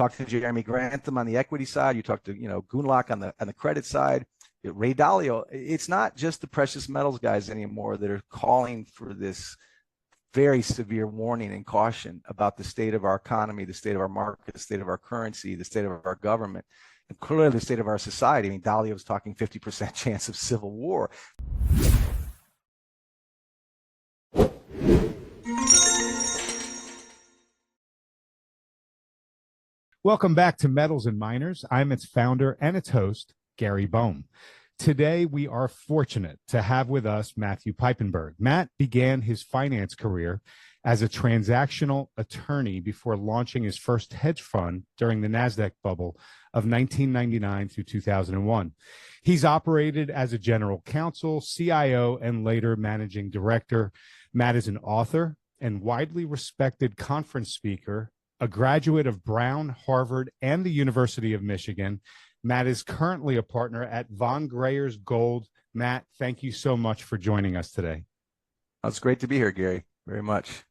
talk to Jeremy Grantham on the equity side. You talk to, Gunlock on the credit side. Ray Dalio. It's not just the precious metals guys anymore that are calling for this very severe warning and caution about the state of our economy, the state of our market, the state of our currency, the state of our government, and clearly the state of our society. I mean, Dalio was talking 50% chance of civil war. Welcome back to Metals and Miners. I'm its founder and its host, Gary Bohm. Today, we are fortunate to have with us Matthew Piepenburg. Matt began his finance career as a transactional attorney before launching his first hedge fund during the NASDAQ bubble of 1999 through 2001. He's operated as a general counsel, CIO, and later managing director. Matt is an author and widely respected conference speaker, a graduate of Brown, Harvard, and the University of Michigan. Matt is currently a partner at Von Greyerz Gold. Matt, thank you so much for joining us today. It's great to be here, Gary. Very much.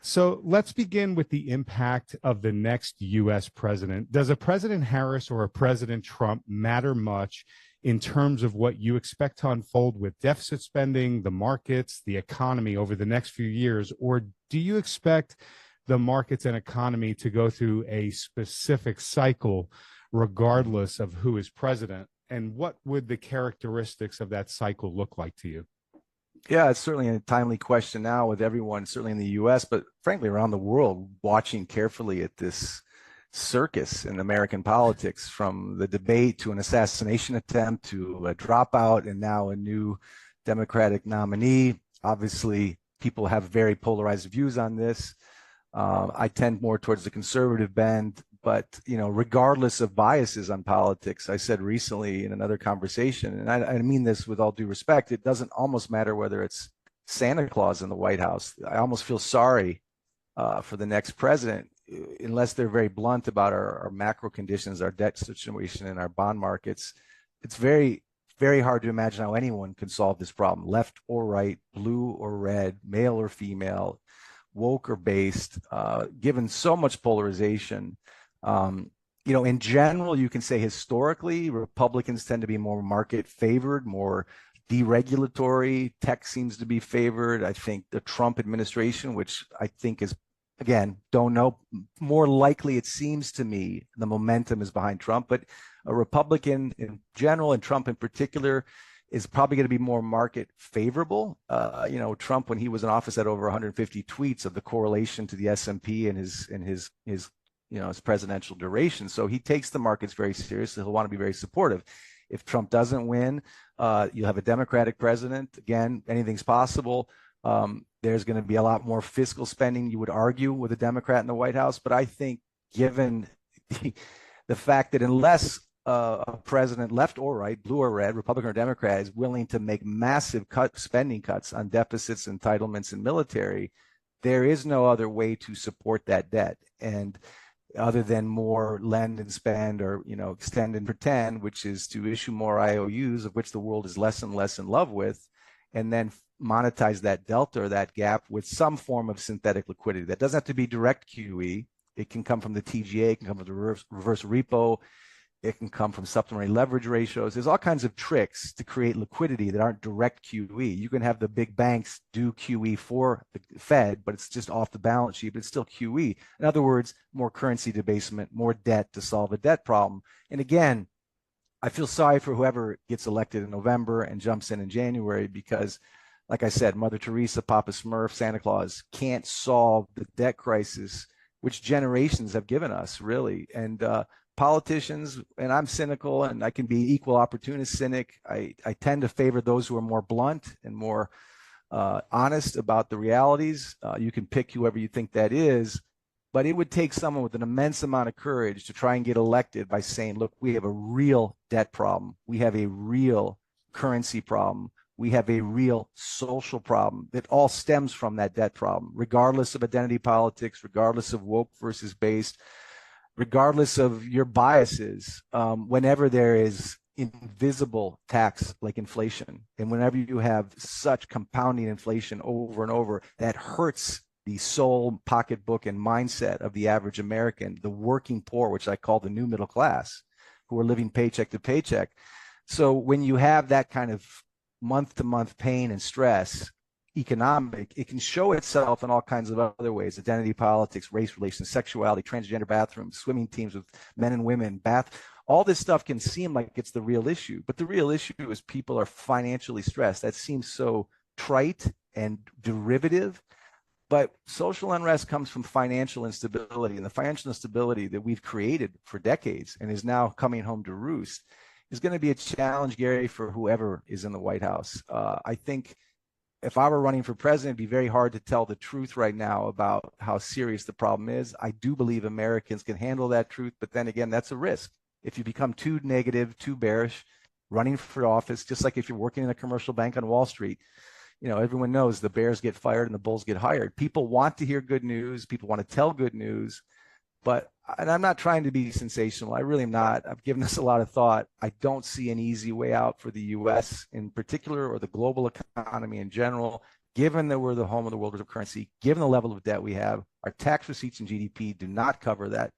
So let's begin with the impact of the next U.S. president. Does a President Harris or a President Trump matter much in terms of what you expect to unfold with deficit spending, the markets, the economy over the next few years? Or do you expect the markets and economy to go through a specific cycle regardless of who is president? And what would the characteristics of that cycle look like to you? Yeah, it's certainly a timely question now with everyone, certainly in the U.S., but frankly around the world, watching carefully at this circus in American politics, from the debate to an assassination attempt to a dropout and now a new Democratic nominee. Obviously, people have very polarized views on this. I tend more towards the conservative bend, but regardless of biases on politics, I said recently in another conversation, and I mean this with all due respect, it doesn't almost matter whether it's Santa Claus in the White House. I almost feel sorry for the next president, unless they're very blunt about our macro conditions, our debt situation, and our bond markets. It's very, very hard to imagine how anyone can solve this problem, left or right, blue or red, male or female, woke or based, given so much polarization. In general, you can say historically, Republicans tend to be more market favored, more deregulatory. Tech seems to be favored. I think the Trump administration, which I think is, again, don't know, more likely it seems to me the momentum is behind Trump, but a Republican in general and Trump in particular is probably going to be more market favorable. Trump, when he was in office, had over 150 tweets of the correlation to the S&P and his presidential duration. So he takes the markets very seriously. He'll want to be very supportive. If Trump doesn't win, you'll have a Democratic president. Again, anything's possible. There's going to be a lot more fiscal spending, you would argue, with a Democrat in the White House. But I think given the fact that unless a president, left or right, blue or red, Republican or Democrat, is willing to make massive spending cuts on deficits, entitlements, and military, there is no other way to support that debt. And other than more lend and spend, or extend and pretend, which is to issue more IOUs, of which the world is less and less in love with, and then monetize that delta or that gap with some form of synthetic liquidity. That doesn't have to be direct QE. It can come from the TGA, it can come from the reverse repo, it can come from supplementary leverage ratios. There's all kinds of tricks to create liquidity that aren't direct QE. You can have the big banks do QE for the Fed, but it's just off the balance sheet, but it's still QE. In other words, more currency debasement, more debt to solve a debt problem. And again, I feel sorry for whoever gets elected in November and jumps in January, because, like I said, Mother Teresa, Papa Smurf, Santa Claus can't solve the debt crisis, which generations have given us, really. And politicians, and I'm cynical, and I can be equal opportunist cynic. I tend to favor those who are more blunt and more honest about the realities. You can pick whoever you think that is, but it would take someone with an immense amount of courage to try and get elected by saying, look, we have a real debt problem. We have a real currency problem. We have a real social problem that all stems from that debt problem, regardless of identity politics, regardless of woke versus based, regardless of your biases. Whenever there is invisible tax like inflation, and whenever you have such compounding inflation over and over, that hurts the soul, pocketbook, and mindset of the average American, the working poor, which I call the new middle class, who are living paycheck to paycheck. So when you have that kind of month-to-month pain and stress, economic, it can show itself in all kinds of other ways: identity politics, race relations, sexuality, transgender bathrooms, swimming teams with men and women, all this stuff can seem like it's the real issue, but the real issue is people are financially stressed. That seems so trite and derivative, but social unrest comes from financial instability, and the financial instability that we've created for decades and is now coming home to roost is going to be a challenge, Gary, for whoever is in the White House. I think if I were running for president, it'd be very hard to tell the truth right now about how serious the problem is. I do believe Americans can handle that truth, but then again, that's a risk. If you become too negative, too bearish, running for office, just like if you're working in a commercial bank on Wall Street, everyone knows the bears get fired and the bulls get hired. People want to hear good news. People want to tell good news. And I'm not trying to be sensational. I really am not. I've given this a lot of thought. I don't see an easy way out for the U.S. in particular, or the global economy in general, given that we're the home of the world reserve currency, given the level of debt we have. Our tax receipts and GDP do not cover that.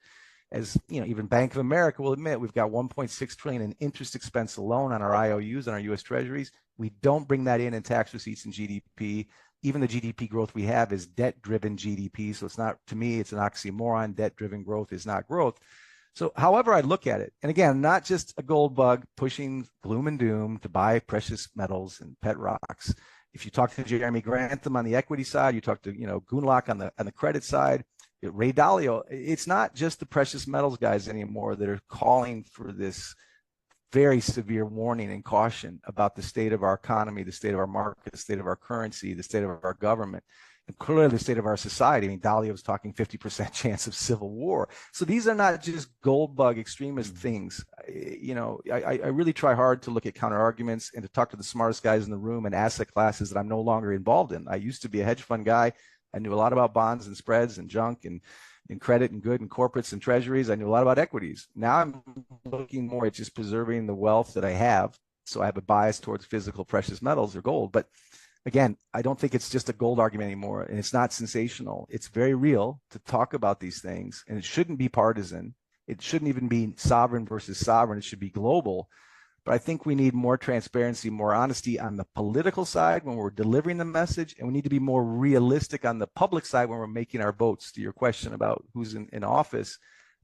As even Bank of America will admit, we've got 1.6 trillion in interest expense alone on our IOUs and our U.S. Treasuries. We don't bring that in tax receipts and GDP. Even the GDP growth we have is debt-driven GDP. So it's not, to me, it's an oxymoron. Debt-driven growth is not growth. So however I look at it, and again, not just a gold bug pushing gloom and doom to buy precious metals and pet rocks. If you talk to Jeremy Grantham on the equity side, you talk to Gunlock on the credit side, Ray Dalio, it's not just the precious metals guys anymore that are calling for this very severe warning and caution about the state of our economy, the state of our market, the state of our currency, the state of our government, and clearly the state of our society. I mean, Dalio was talking 50% chance of civil war. So these are not just gold bug extremist things. I really try hard to look at counter arguments and to talk to the smartest guys in the room and asset classes that I'm no longer involved in. I used to be a hedge fund guy. I knew a lot about bonds and spreads and junk and credit and good and corporates and treasuries. I knew a lot about equities. Now I'm looking more at just preserving the wealth that I have. So I have a bias towards physical precious metals or gold. But again, I don't think it's just a gold argument anymore. And it's not sensational. It's very real to talk about these things. And it shouldn't be partisan. It shouldn't even be sovereign versus sovereign. It should be global. But I think we need more transparency, more honesty on the political side when we're delivering the message, and we need to be more realistic on the public side when we're making our votes, to your question about who's in office.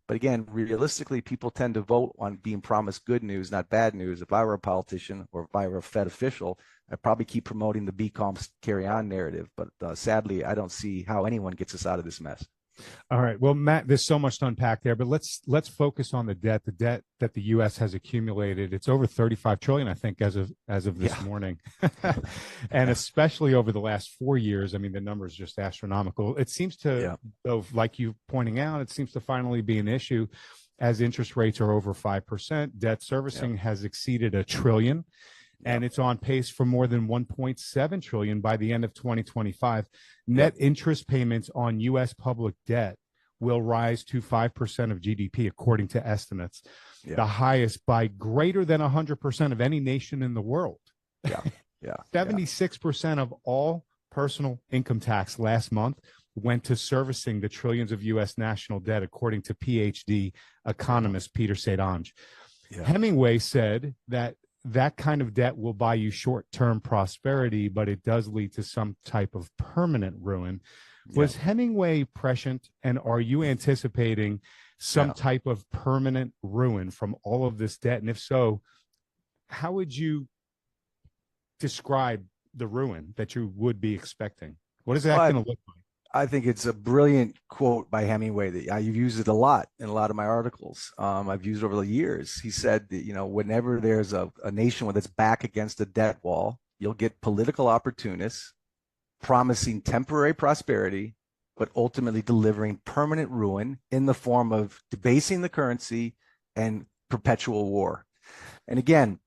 But again, realistically, people tend to vote on being promised good news, not bad news. If I were a politician or if I were a Fed official, I'd probably keep promoting the be calm, carry on narrative. But sadly, I don't see how anyone gets us out of this mess. All right. Well, Matt, there's so much to unpack there, but let's focus on the debt that the U.S. has accumulated. It's over 35 trillion, I think, as of this morning, and especially over the last 4 years. I mean, the number is just astronomical. It seems to, though, like you pointing out, it seems to finally be an issue as interest rates are over 5%. Debt servicing has exceeded $1 trillion. And it's on pace for more than 1.7 trillion by the end of 2025. Net interest payments on U.S. public debt will rise to 5% of GDP, according to estimates, the highest by greater than 100% of any nation in the world. 76% of all personal income tax last month went to servicing the trillions of U.S. national debt, according to PhD economist Peter Sadange. Hemingway said that kind of debt will buy you short-term prosperity, but it does lead to some type of permanent ruin. Was Hemingway prescient, and are you anticipating some type of permanent ruin from all of this debt? And if so, how would you describe the ruin that you would be expecting? What is that going to look like? I think it's a brilliant quote by Hemingway that I've used it a lot in a lot of my articles. I've used it over the years. He said that, whenever there's a nation with its back against a debt wall, you'll get political opportunists promising temporary prosperity, but ultimately delivering permanent ruin in the form of debasing the currency and perpetual war. And again,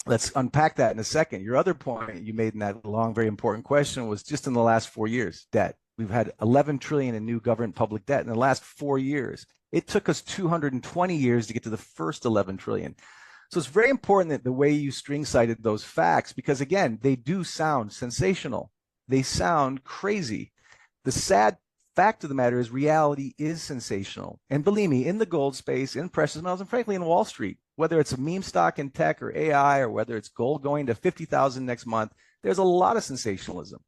let's unpack that in a second. Your other point you made in that long, very important question was just in the last 4 years, debt. We've had 11 trillion in new government public debt in the last 4 years. It took us 220 years to get to the first 11 trillion. So it's very important that the way you string cited those facts, because again, they do sound sensational. They sound crazy. The sad fact of the matter is reality is sensational. And believe me, in the gold space, in precious metals, and frankly in Wall Street, whether it's a meme stock in tech or AI, or whether it's gold going to 50,000 next month, there's a lot of sensationalism.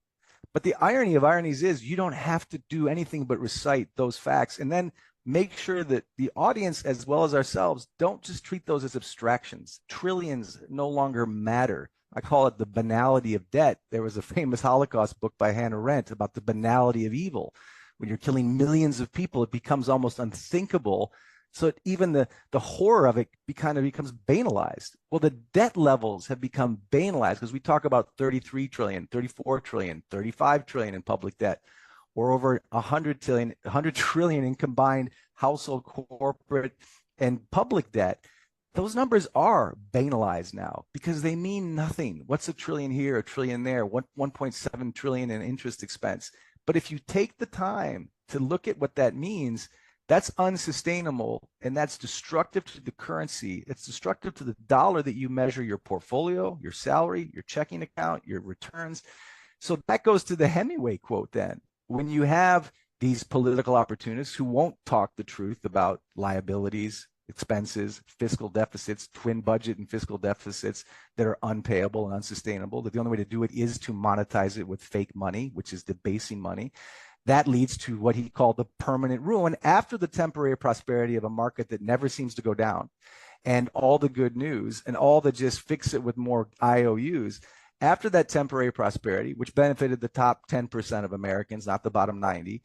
But the irony of ironies is you don't have to do anything but recite those facts and then make sure that the audience, as well as ourselves, don't just treat those as abstractions. Trillions no longer matter. I call it the banality of debt. There was a famous Holocaust book by Hannah Arendt about the banality of evil. When you're killing millions of people, it becomes almost unthinkable. So even the horror of it kind of becomes banalized. Well, the debt levels have become banalized because we talk about 33 trillion, 34 trillion, 35 trillion in public debt, or over 100 trillion in combined household, corporate, and public debt. Those numbers are banalized now because they mean nothing. What's a trillion here, a trillion there, 1.7 trillion in interest expense? But if you take the time to look at what that means, that's unsustainable, and that's destructive to the currency. It's destructive to the dollar that you measure your portfolio, your salary, your checking account, your returns. So that goes to the Hemingway quote then. When you have these political opportunists who won't talk the truth about liabilities, expenses, fiscal deficits, twin budget and fiscal deficits that are unpayable and unsustainable, that the only way to do it is to monetize it with fake money, which is debasing money. That leads to what he called the permanent ruin after the temporary prosperity of a market that never seems to go down, and all the good news and all the just fix it with more IOUs. After that temporary prosperity, which benefited the top 10% of Americans, not the bottom 90,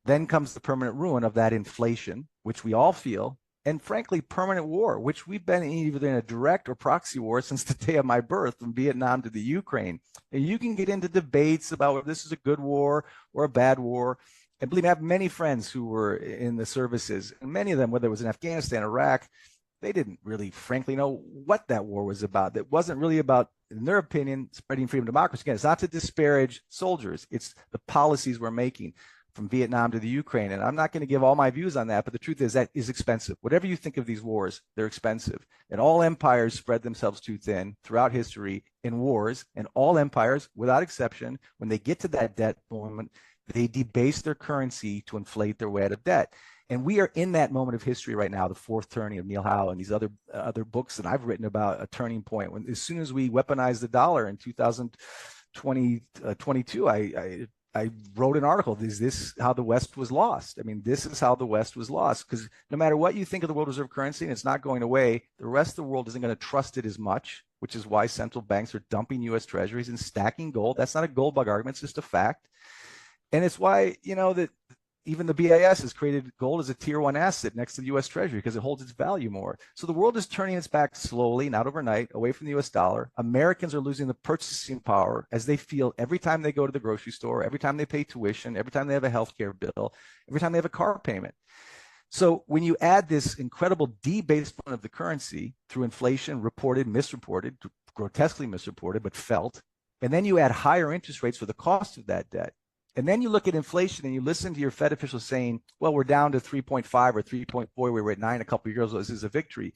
then comes the permanent ruin of that inflation, which we all feel, and frankly, permanent war, which we've been either in a direct or proxy war since the day of my birth, from Vietnam to the Ukraine. And you can get into debates about whether this is a good war or a bad war. And believe me, I have many friends who were in the services, and many of them, whether it was in Afghanistan, Iraq, they didn't really, frankly, know what that war was about. That wasn't really about, in their opinion, spreading freedom and democracy. Again, it's not to disparage soldiers. It's the policies we're making from Vietnam to the Ukraine. And I'm not going to give all my views on that, but the truth is that is expensive. Whatever you think of these wars, they're expensive. And all empires spread themselves too thin throughout history in wars. And all empires, without exception, when they get to that debt moment, they debase their currency to inflate their way out of debt. And we are in that moment of history right now, the fourth turning of Neil Howe and these other books that I've written about, a turning point. When as soon as we weaponized the dollar in 2022, I wrote an article. Is this how the West was lost? I mean, this is how the West was lost, because no matter what you think of the world reserve currency, and it's not going away, the rest of the world isn't going to trust it as much, which is why central banks are dumping U.S. treasuries and stacking gold. That's not a gold bug argument. It's just a fact. And it's why, that even the BIS has created gold as a tier one asset next to the U.S. Treasury because it holds its value more. So the world is turning its back slowly, not overnight, away from the U.S. dollar. Americans are losing the purchasing power as they feel every time they go to the grocery store, every time they pay tuition, every time they have a healthcare bill, every time they have a car payment. So when you add this incredible debasement of the currency through inflation, reported, misreported, grotesquely misreported, but felt, and then you add higher interest rates for the cost of that debt, and then you look at inflation and you listen to your Fed officials saying, well, we're down to 3.5 or 3.4. We were at 9 a couple of years ago. This is a victory.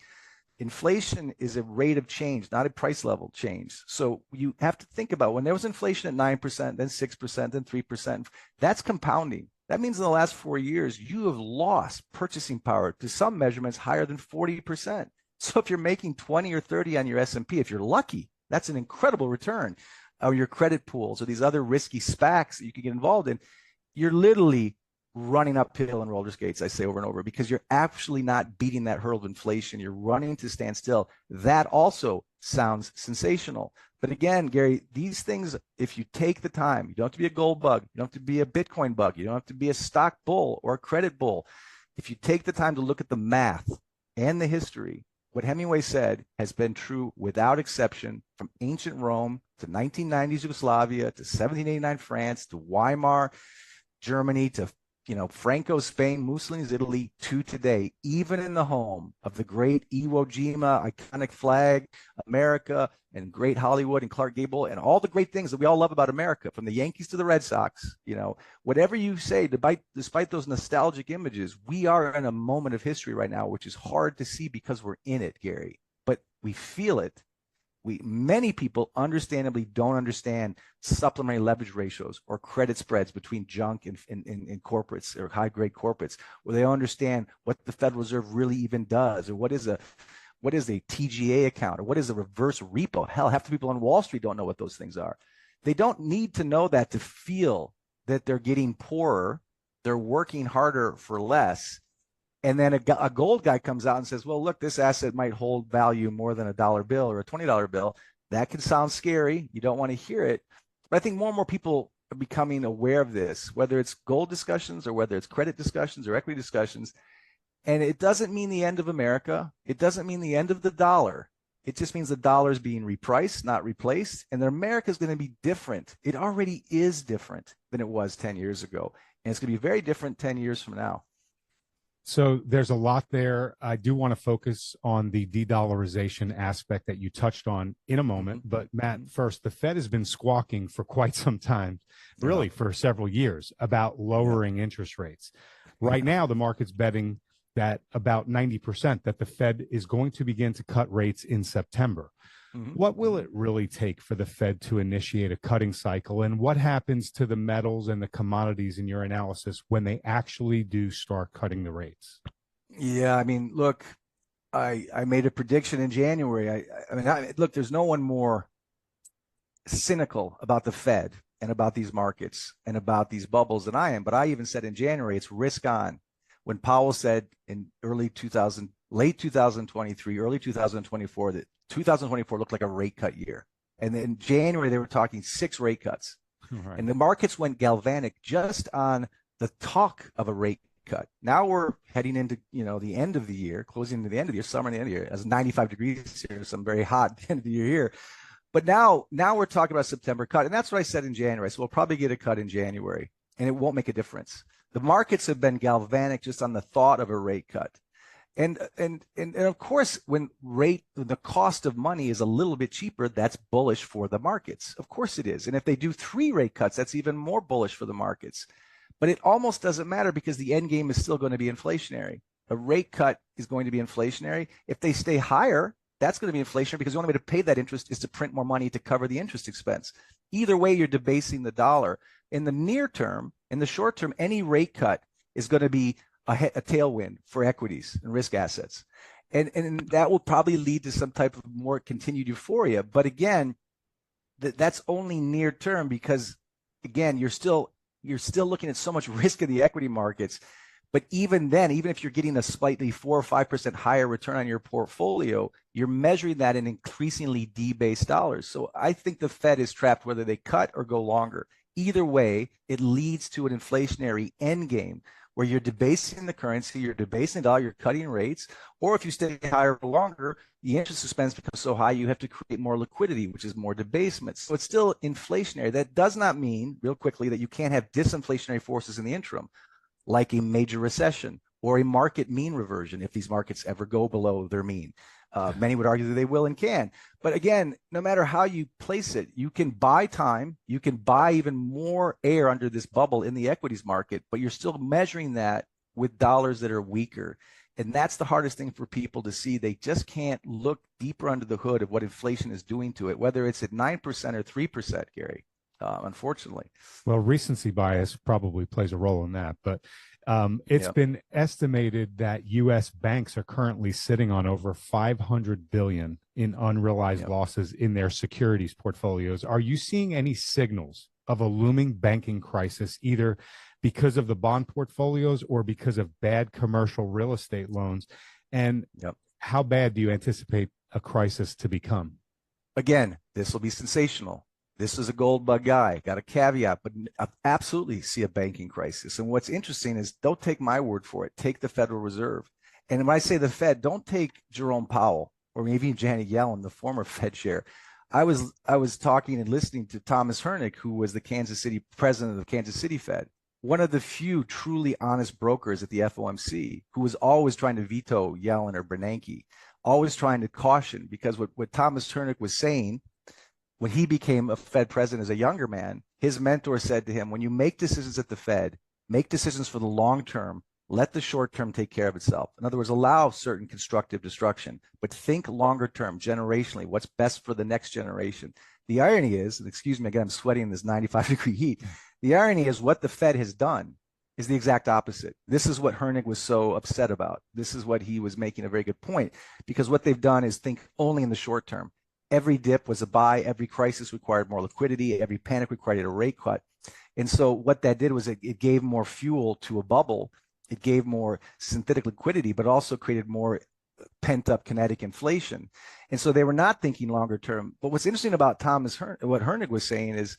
Inflation is a rate of change, not a price level change. So you have to think about when there was inflation at 9%, then 6%, then 3%, that's compounding. That means in the last 4 years, you have lost purchasing power to some measurements higher than 40%. So if you're making 20 or 30 on your S&P, if you're lucky, that's an incredible return. Or your credit pools or these other risky SPACs that you can get involved in, you're literally running uphill in roller skates, I say over and over, because you're actually not beating that hurdle of inflation. You're running to stand still. That also sounds sensational. But again, Gary, these things, if you take the time, you don't have to be a gold bug, you don't have to be a Bitcoin bug, you don't have to be a stock bull or a credit bull. If you take the time to look at the math and the history, what Hemingway said has been true without exception from ancient Rome to 1990s Yugoslavia to 1789 France to Weimar Germany to Franco Spain, Mussolini's Italy to today, even in the home of the great Iwo Jima, iconic flag, America, and great Hollywood and Clark Gable and all the great things that we all love about America, from the Yankees to the Red Sox, whatever you say, despite those nostalgic images, we are in a moment of history right now, which is hard to see because we're in it, Gary, but we feel it. Many people understandably don't understand supplementary leverage ratios or credit spreads between junk and corporates or high grade corporates, where they don't understand what the Federal Reserve really even does, or what is a TGA account, or what is a reverse repo. Hell, half the people on Wall Street don't know what those things are. They don't need to know that to feel that they're getting poorer, they're working harder for less. And then a gold guy comes out and says, well, look, this asset might hold value more than $1 bill or a $20 bill. That can sound scary. You don't want to hear it. But I think more and more people are becoming aware of this, whether it's gold discussions or whether it's credit discussions or equity discussions. And it doesn't mean the end of America. It doesn't mean the end of the dollar. It just means the dollar is being repriced, not replaced. And that America is going to be different. It already is different than it was 10 years ago. And it's going to be very different 10 years from now. So there's a lot there. I do want to focus on the de-dollarization aspect that you touched on in a moment. But Matt, first, the Fed has been squawking for quite some time, really for several years, about lowering interest rates. Right now, the market's betting that about 90% that the Fed is going to begin to cut rates in September. What will it really take for the Fed to initiate a cutting cycle? And what happens to the metals and the commodities in your analysis when they actually do start cutting the rates? Yeah, I mean, look, I made a prediction in January. Look, there's no one more cynical about the Fed and about these markets and about these bubbles than I am. But I even said in January, it's risk on. When Powell said in late 2023, early 2024, that 2024 looked like a rate cut year. And in January, they were talking 6 rate cuts. Right. And the markets went galvanic just on the talk of a rate cut. Now we're heading into, the end of the year, closing into the end of the year, summer and the end of the year. It's 95 degrees here, so I'm very hot at the end of the year here. But now we're talking about September cut. And that's what I said in January. So we'll probably get a cut in January, and it won't make a difference. The markets have been galvanic just on the thought of a rate cut. And of course, when the cost of money is a little bit cheaper, that's bullish for the markets. Of course it is. And if they do 3 rate cuts, that's even more bullish for the markets. But it almost doesn't matter because the end game is still going to be inflationary. A rate cut is going to be inflationary. If they stay higher, that's going to be inflationary because the only way to pay that interest is to print more money to cover the interest expense. Either way, you're debasing the dollar. In the near term, in the short term, any rate cut is going to be a tailwind for equities and risk assets. And that will probably lead to some type of more continued euphoria. But again, that's only near term because, again, you're still looking at so much risk in the equity markets. But even then, even if you're getting a slightly 4 or 5% higher return on your portfolio, you're measuring that in increasingly debased dollars. So I think the Fed is trapped whether they cut or go longer. Either way, it leads to an inflationary end game where you're debasing the currency, you're debasing the dollar, you're cutting rates, or if you stay higher for longer, the interest expense becomes so high you have to create more liquidity, which is more debasement. So it's still inflationary. That does not mean, real quickly, that you can't have disinflationary forces in the interim, like a major recession or a market mean reversion if these markets ever go below their mean. Many would argue that they will and can. But again, no matter how you place it, you can buy time. You can buy even more air under this bubble in the equities market, but you're still measuring that with dollars that are weaker. And that's the hardest thing for people to see. They just can't look deeper under the hood of what inflation is doing to it, whether it's at 9% or 3%, Gary, unfortunately. Well, recency bias probably plays a role in that, but it's been estimated that U.S. banks are currently sitting on over $500 billion in unrealized losses in their securities portfolios. Are you seeing any signals of a looming banking crisis, either because of the bond portfolios or because of bad commercial real estate loans? And how bad do you anticipate a crisis to become? Again, this will be sensational. This is a gold bug guy, got a caveat, but I absolutely see a banking crisis. And what's interesting is don't take my word for it. Take the Federal Reserve. And when I say the Fed, don't take Jerome Powell or maybe Janet Yellen, the former Fed chair. I was talking and listening to Thomas Hernick, who was the Kansas City president of the Kansas City Fed, one of the few truly honest brokers at the FOMC, who was always trying to veto Yellen or Bernanke, always trying to caution, because what Thomas Hernick was saying when he became a Fed president as a younger man, his mentor said to him, when you make decisions at the Fed, make decisions for the long term Let the short term take care of itself. In other words, allow certain constructive destruction, but think longer term, generationally, what's best for the next generation. The irony is, and excuse me again, I'm sweating in this 95-degree heat. The irony is what the Fed has done is the exact opposite. This is what Hernig was so upset about. This is what he was making a very good point, because what they've done is think only in the short term. Every dip was a buy. Every crisis required more liquidity. Every panic required a rate cut. And so what that did was it gave more fuel to a bubble. It gave more synthetic liquidity, but also created more pent-up kinetic inflation. And so they were not thinking longer term. But what's interesting about what Hernig was saying is,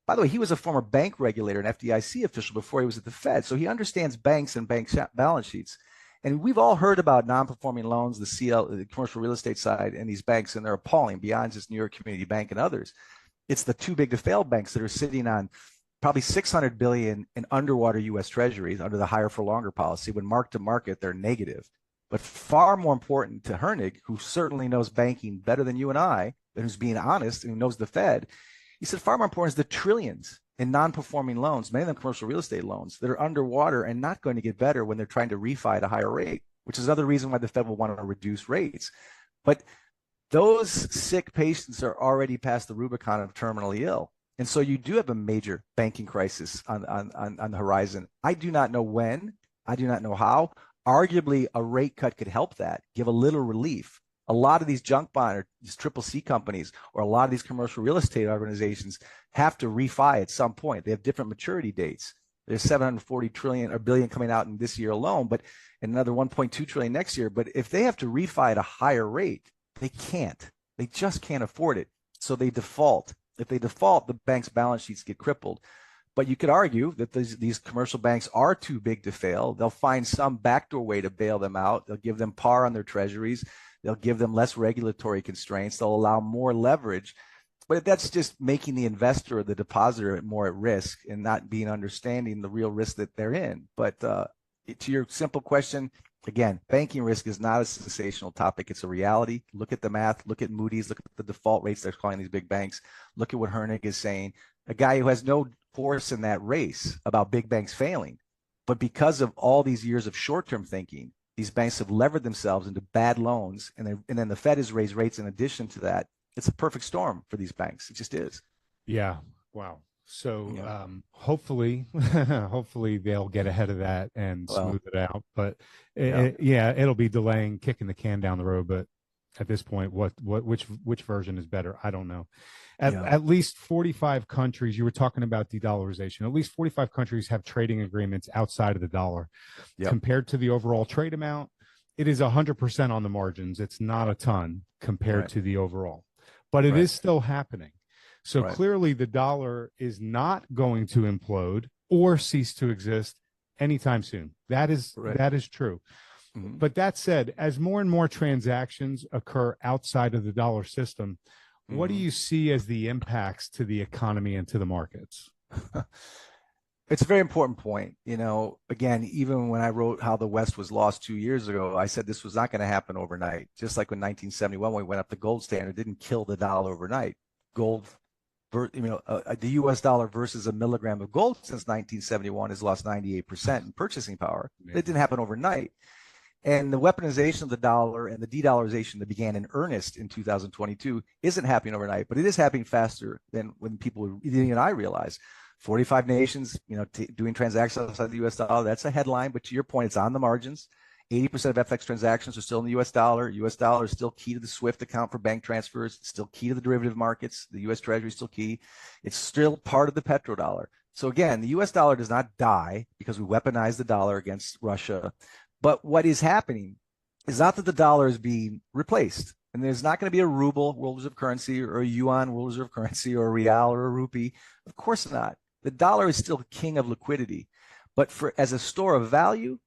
by the way, he was a former bank regulator, an FDIC official before he was at the Fed. So he understands banks and bank balance sheets. And we've all heard about non-performing loans, the commercial real estate side, and these banks, and they're appalling beyond just New York Community Bank and others. It's the too big to fail banks that are sitting on probably $600 billion in underwater U.S. Treasuries under the higher for longer policy. When mark to market, they're negative. But far more important to Hernig, who certainly knows banking better than you and I, and who's being honest and who knows the Fed, he said far more important is the trillions in non-performing loans, many of them commercial real estate loans, that are underwater and not going to get better when they're trying to refi at a higher rate, which is another reason why the Fed will want to reduce rates. But those sick patients are already past the Rubicon of terminally ill. And so you do have a major banking crisis on the horizon. I do not know when. I do not know how. Arguably, a rate cut could help that, give a little relief. A lot of these junk bond or these triple C companies or a lot of these commercial real estate organizations have to refi at some point. They have different maturity dates. There's 740 trillion or billion coming out in this year alone, but another 1.2 trillion next year. But if they have to refi at a higher rate, they can't. They just can't afford it. So they default. If they default, the bank's balance sheets get crippled. But you could argue that these commercial banks are too big to fail. They'll find some backdoor way to bail them out. They'll give them par on their treasuries. They'll give them less regulatory constraints. They'll allow more leverage. But that's just making the investor or the depositor more at risk and not being understanding the real risk that they're in. But to your simple question, again, banking risk is not a sensational topic. It's a reality. Look at the math. Look at Moody's. Look at the default rates they're calling these big banks. Look at what Hernig is saying. A guy who has no horse in that race about big banks failing. But because of all these years of short-term thinking, these banks have levered themselves into bad loans, and then the Fed has raised rates in addition to that. It's a perfect storm for these banks. It just is. Yeah. Wow. So hopefully they'll get ahead of that and smooth it out. But it'll be delaying, kicking the can down the road. But at this point, which version is better? I don't know. At least 45 countries, you were talking about de-dollarization, at least 45 countries have trading agreements outside of the dollar. Compared to the overall trade amount, it is 100% on the margins. It's not a ton compared to the overall, but it is still happening. So clearly the dollar is not going to implode or cease to exist anytime soon. That is true. Mm-hmm. But that said, as more and more transactions occur outside of the dollar system, what do you see as the impacts to the economy and to the markets? It's a very important point. You know, again, even when I wrote How the West Was Lost 2 years ago, I said this was not going to happen overnight. Just like when 1971, when we went up the gold standard, didn't kill the dollar overnight. Gold, the U.S. dollar versus a milligram of gold since 1971 has lost 98% in purchasing power. It didn't happen overnight. And the weaponization of the dollar and the de-dollarization that began in earnest in 2022 isn't happening overnight, but it is happening faster than when people, even I realize. 45 nations, doing transactions outside the U.S. dollar, that's a headline. But to your point, it's on the margins. 80% of FX transactions are still in the U.S. dollar. U.S. dollar is still key to the SWIFT account for bank transfers. It's still key to the derivative markets. The U.S. Treasury is still key. It's still part of the petrodollar. So again, the U.S. dollar does not die because we weaponize the dollar against Russia. But what is happening is not that the dollar is being replaced. And there's not going to be a ruble, world reserve currency, or a yuan, world reserve currency, or a real, or a rupee. Of course not. The dollar is still king of liquidity. But as a store of value,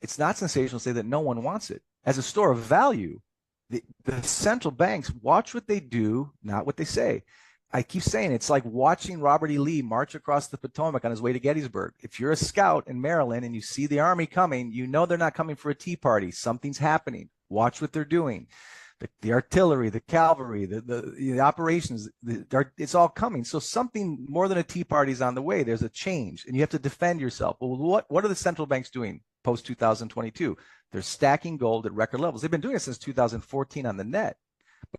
it's not sensational to say that no one wants it. As a store of value, the central banks watch what they do, not what they say. I keep saying it's like watching Robert E. Lee march across the Potomac on his way to Gettysburg. If you're a scout in Maryland and you see the army coming, you know they're not coming for a tea party. Something's happening. Watch what they're doing. The artillery, the cavalry, the operations, it's all coming. So something more than a tea party is on the way. There's a change, and you have to defend yourself. Well, what are the central banks doing? post 2022. They're stacking gold at record levels. They've been doing it since 2014 on the net,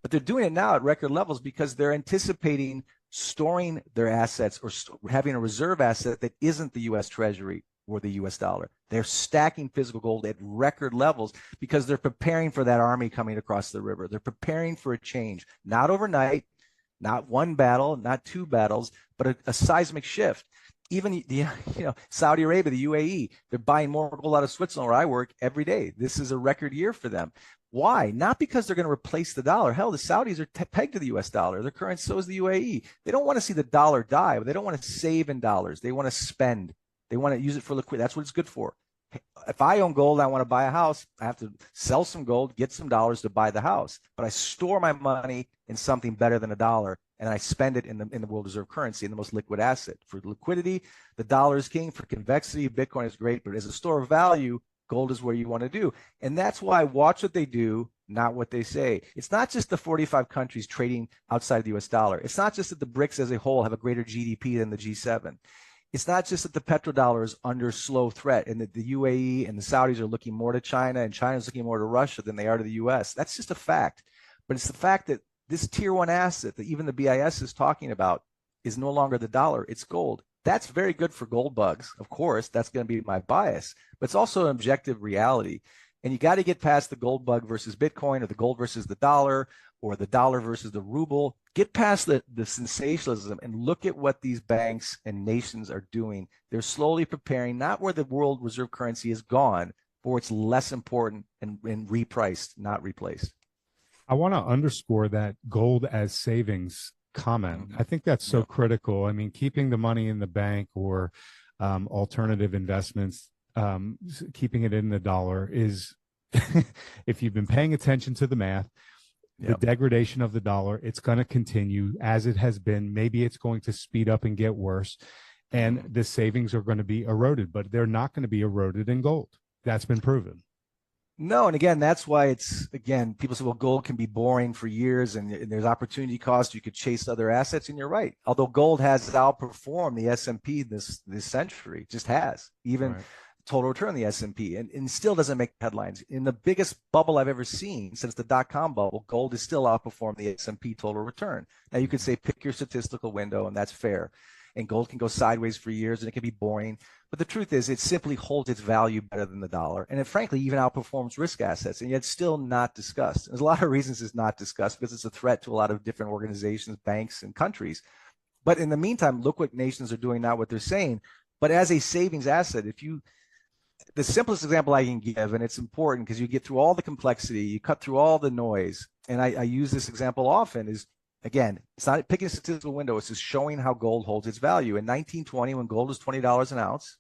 but they're doing it now at record levels because they're anticipating storing their assets or having a reserve asset that isn't the U.S. Treasury or the U.S. dollar. They're stacking physical gold at record levels because they're preparing for that army coming across the river. They're preparing for a change, not overnight, not one battle, not two battles, but a seismic shift. Even Saudi Arabia, the UAE, they're buying more gold out of Switzerland where I work every day. This is a record year for them. Why? Not because they're going to replace the dollar. Hell, the Saudis are pegged to the U.S. dollar. Their currency, so is the UAE. They don't want to see the dollar die, but they don't want to save in dollars. They want to spend. They want to use it for liquidity. That's what it's good for. If I own gold, I want to buy a house, I have to sell some gold, get some dollars to buy the house. But I store my money in something better than a dollar, and I spend it in the world reserve currency, in the most liquid asset. For liquidity, the dollar is king. For convexity, Bitcoin is great. But as a store of value, gold is where you want to do. And that's why watch what they do, not what they say. It's not just the 45 countries trading outside the U.S. dollar. It's not just that the BRICS as a whole have a greater GDP than the G7. It's not just that the petrodollar is under slow threat and that the UAE and the Saudis are looking more to China and China's looking more to Russia than they are to the U.S. That's just a fact. But it's the fact that this tier one asset that even the BIS is talking about is no longer the dollar, it's gold. That's very good for gold bugs. Of course, that's going to be my bias, but it's also an objective reality. And you got to get past the gold bug versus Bitcoin or the gold versus the dollar or the dollar versus the ruble. Get past the sensationalism and look at what these banks and nations are doing. They're slowly preparing, not where the world reserve currency is gone, but where it's less important and repriced, not replaced. I want to underscore that gold as savings comment. I think that's so critical. I mean, keeping the money in the bank or alternative investments, keeping it in the dollar is, if you've been paying attention to the math, the degradation of the dollar, it's going to continue as it has been. Maybe it's going to speed up and get worse, and the savings are going to be eroded, but they're not going to be eroded in gold. That's been proven. No, and again, that's why it's, again, people say, well, gold can be boring for years and there's opportunity cost. You could chase other assets, and you're right. Although gold has outperformed the S&P this century, just has, even total return the S&P, and still doesn't make headlines. In the biggest bubble I've ever seen since the dot-com bubble, gold has still outperformed the S&P total return. Now, you could say pick your statistical window, and that's fair. And gold can go sideways for years, and it can be boring. But the truth is, it simply holds its value better than the dollar. And it, frankly, even outperforms risk assets, and yet still not discussed. There's a lot of reasons it's not discussed because it's a threat to a lot of different organizations, banks, and countries. But in the meantime, look what nations are doing, not what they're saying. But as a savings asset, the simplest example I can give, and it's important because you get through all the complexity, you cut through all the noise, and I use this example often, is, again, it's not picking a statistical window, it's just showing how gold holds its value. In 1920, when gold was $20 an ounce,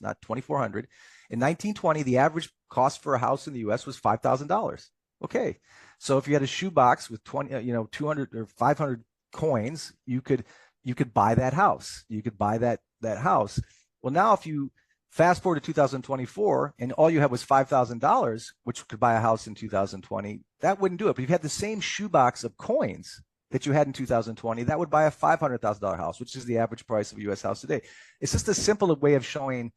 not $2,400, in 1920, the average cost for a house in the U.S. was $5,000. Okay, so if you had a shoebox with 200 or 500 coins, you could buy that house. You could buy that house. Well, now if you fast forward to 2024 and all you had was $5,000, which could buy a house in 2020, that wouldn't do it. But if you had the same shoebox of coins that you had in 2020, that would buy a $500,000 house, which is the average price of a U.S. house today. It's just a simple way of showing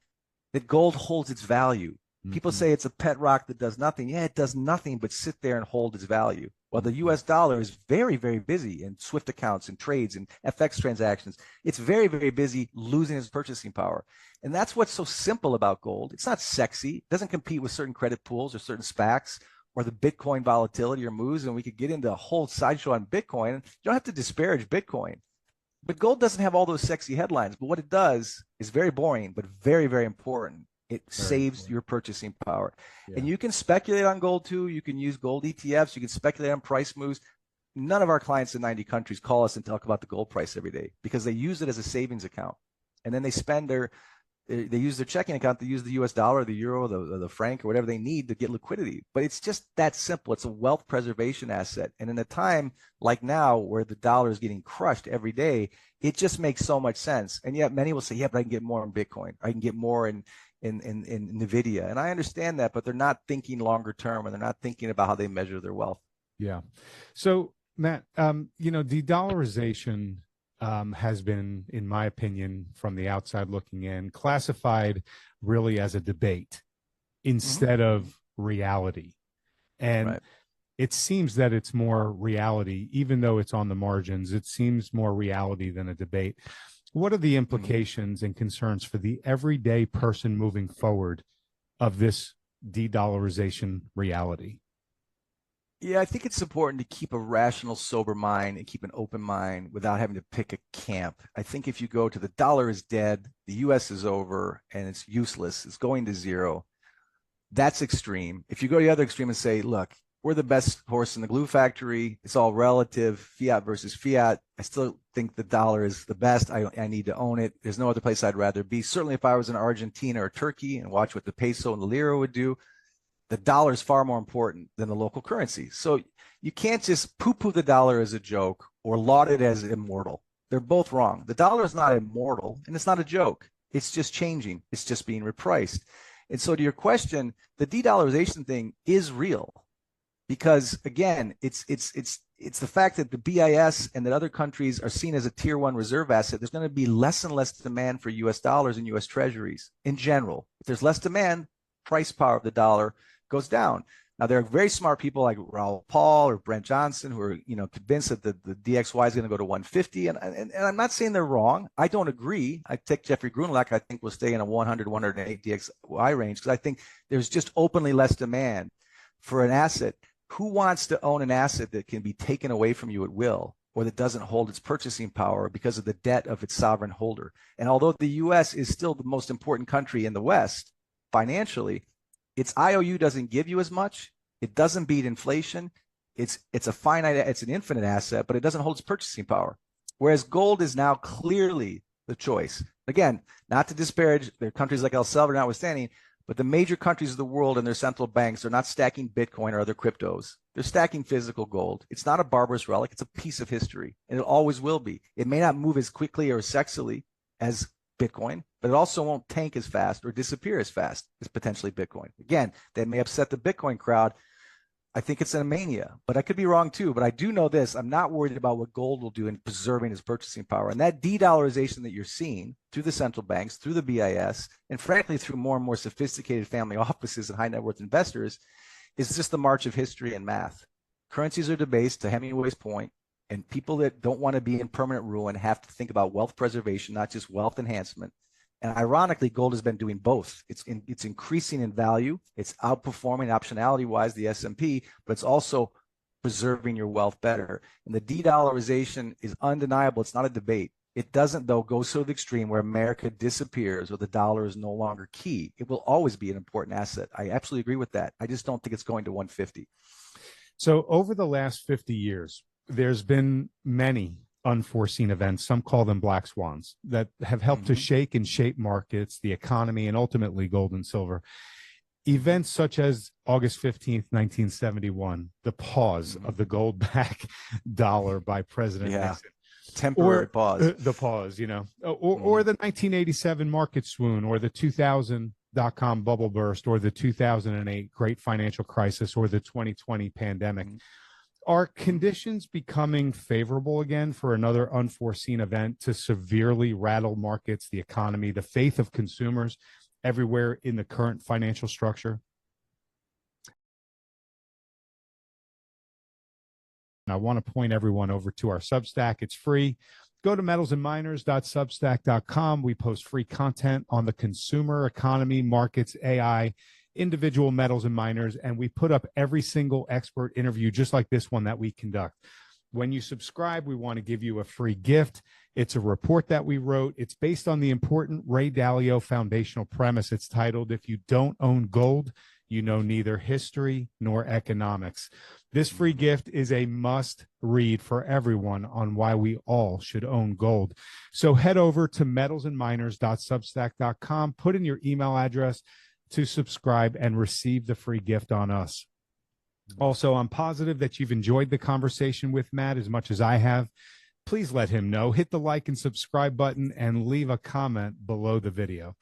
that gold holds its value. People say it's a pet rock that does nothing. Yeah, it does nothing but sit there and hold its value. Well, the U.S. dollar is very, very busy in SWIFT accounts and trades and FX transactions. It's very, very busy losing its purchasing power. And that's what's so simple about gold. It's not sexy. It doesn't compete with certain credit pools or certain SPACs or the Bitcoin volatility or moves. And we could get into a whole sideshow on Bitcoin. You don't have to disparage Bitcoin. But gold doesn't have all those sexy headlines. But what it does is very boring, but very, very important. It saves your purchasing power. And you can speculate on gold too. You can use gold ETFs. You can speculate on price moves. None of our clients in 90 countries call us and talk about the gold price every day because they use it as a savings account. And then they use their checking account to use the US dollar, the euro, the franc, or whatever they need to get liquidity. But it's just that simple. It's a wealth preservation asset. And in a time like now where the dollar is getting crushed every day, it just makes so much sense. And yet many will say, yeah, but I can get more in Bitcoin. I can get more in NVIDIA. And I understand that, but they're not thinking longer term, and they're not thinking about how they measure their wealth. Yeah. So Matt, de-dollarization has been, in my opinion, from the outside looking in, classified really as a debate instead of reality. And it seems that it's more reality, even though it's on the margins. It seems more reality than a debate. What are the implications and concerns for the everyday person moving forward of this de-dollarization reality? Yeah, I think it's important to keep a rational, sober mind and keep an open mind without having to pick a camp. I think if you go to the dollar is dead, the US is over, and it's useless, it's going to zero, that's extreme. If you go to the other extreme and say, look, we're the best horse in the glue factory, it's all relative, fiat versus fiat, I still think the dollar is the best. I need to own it. There's no other place I'd rather be. Certainly if I was in Argentina or Turkey and watch what the peso and the lira would do, the dollar is far more important than the local currency. So you can't just poo-poo the dollar as a joke or laud it as immortal. They're both wrong. The dollar is not immortal, and it's not a joke. It's just changing. It's just being repriced. And so to your question, the de-dollarization thing is real because, again, it's the fact that the BIS and that other countries are seen as a tier one reserve asset. There's going to be less and less demand for U.S. dollars and U.S. treasuries in general. If there's less demand, price power of the dollar goes down. Now, there are very smart people like Raoul Paul or Brent Johnson who are, convinced that the DXY is going to go to 150. And I'm not saying they're wrong. I don't agree. I take Jeffrey Grunlack. I think we'll stay in a 100, 108 DXY range because I think there's just openly less demand for an asset. Who wants to own an asset that can be taken away from you at will or that doesn't hold its purchasing power because of the debt of its sovereign holder? And although the U.S. is still the most important country in the West financially, its IOU doesn't give you as much. It doesn't beat inflation. It's an infinite asset, but it doesn't hold its purchasing power. Whereas gold is now clearly the choice. Again, not to disparage their countries like El Salvador notwithstanding, but the major countries of the world and their central banks are not stacking Bitcoin or other cryptos. They're stacking physical gold. It's not a barbarous relic. It's a piece of history, and it always will be. It may not move as quickly or as sexily as Bitcoin, but it also won't tank as fast or disappear as fast as potentially Bitcoin. Again, that may upset the Bitcoin crowd. I think it's a mania, but I could be wrong too. But I do know this. I'm not worried about what gold will do in preserving its purchasing power. And that de-dollarization that you're seeing through the central banks, through the BIS, and frankly, through more and more sophisticated family offices and high net worth investors is just the march of history and math. Currencies are debased, to Hemingway's point, and people that don't want to be in permanent ruin have to think about wealth preservation, not just wealth enhancement. And ironically, gold has been doing both. It's increasing in value. It's outperforming optionality-wise the S&P, but it's also preserving your wealth better. And the de-dollarization is undeniable. It's not a debate. It doesn't, though, go so to the extreme where America disappears or the dollar is no longer key. It will always be an important asset. I absolutely agree with that. I just don't think it's going to 150. So over the last 50 years, there's been many unforeseen events, some call them black swans, that have helped to shake and shape markets, the economy, and ultimately gold and silver. Events such as August 15th, 1971, the pause of the gold-backed dollar by President Nixon. Temporary pause. The pause, or the 1987 market swoon, or the 2000 dot-com bubble burst, or the 2008 great financial crisis, or the 2020 pandemic. Are conditions becoming favorable again for another unforeseen event to severely rattle markets, the economy, the faith of consumers everywhere in the current financial structure? And I want to point everyone over to our Substack. It's free. Go to metalsandminers.substack.com. We post free content on the consumer, economy, markets, AI, individual metals and miners, and we put up every single expert interview just like this one that we conduct. When you subscribe, we want to give you a free gift. It's a report that we wrote. It's based on the important Ray Dalio foundational premise. It's titled, "If You Don't Own Gold, You Know Neither History Nor Economics." This free gift is a must read for everyone on why we all should own gold. So head over to metalsandminers.substack.com, put in your email address to subscribe and receive the free gift on us. Also, I'm positive that you've enjoyed the conversation with Matt as much as I have. Please let him know. Hit the like and subscribe button and leave a comment below the video.